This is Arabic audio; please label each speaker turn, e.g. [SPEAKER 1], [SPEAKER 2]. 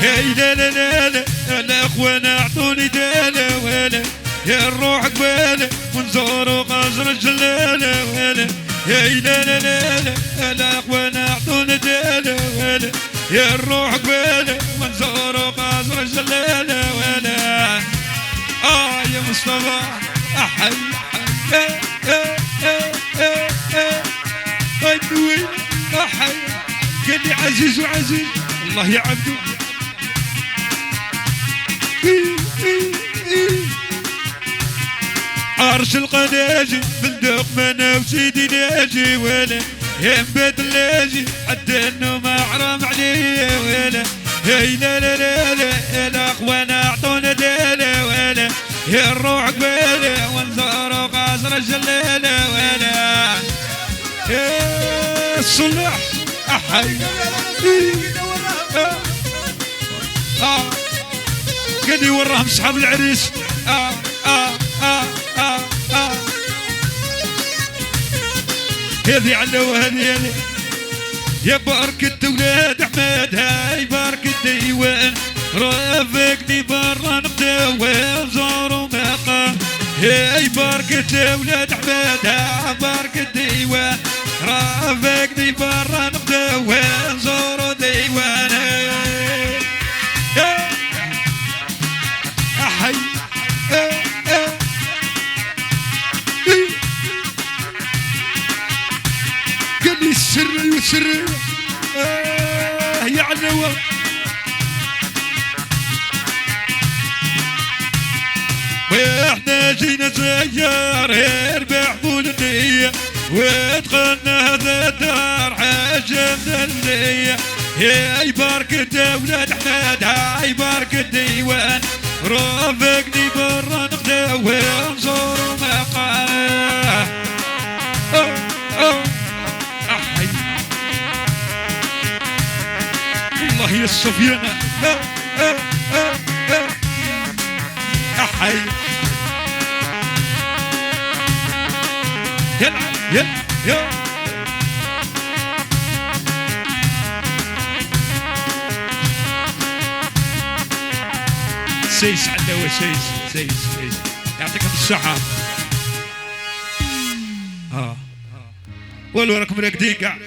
[SPEAKER 1] هي لا لا لا لا الاخوان اعطوني داله ولا يا الروح قباله ونزوروا قصر الجلاله ولا هي لا لا لا لا الاخوان اعطوني داله ولا يا الروح قباله ونزوروا قصر الجلاله ولا يا مصطفى احي وين احي قال لي عزيز وعزيز الله يا عبدو عرش القناجي بندق منا وسيدي ناجي ولا يا بدلاجي حتى انه ما حرام عليه ولا هي لا لا لا لا الاخوان اعطونا داله ولا يا الروح قباله ونزوروا قصر الجلاله ولا يا الصلاح احي قد يوراهم صحاب العريس هذي على وهذي يا بركة ولاد احمد هاي بركة ديوان رافقني برا نقداوي زوروا مقام هاي بركة ولاد احمد هاي بركة ديوان رافقني برا نقداوي زوروا ديوان احي قال لي السر والسر يا علوة واحنا جينا زيار يربع بولدية ودخلنا هذا الدار حاجة من اللية هاي بركة ولاد احمد هاي بركة ديوان رافقني برا نقداوي نزوروا مقام احي والله يا الصفيانة احي يلا يلا يلا سيس عندنا سيس يعطيكم الصحة والو راكم راقدين كاع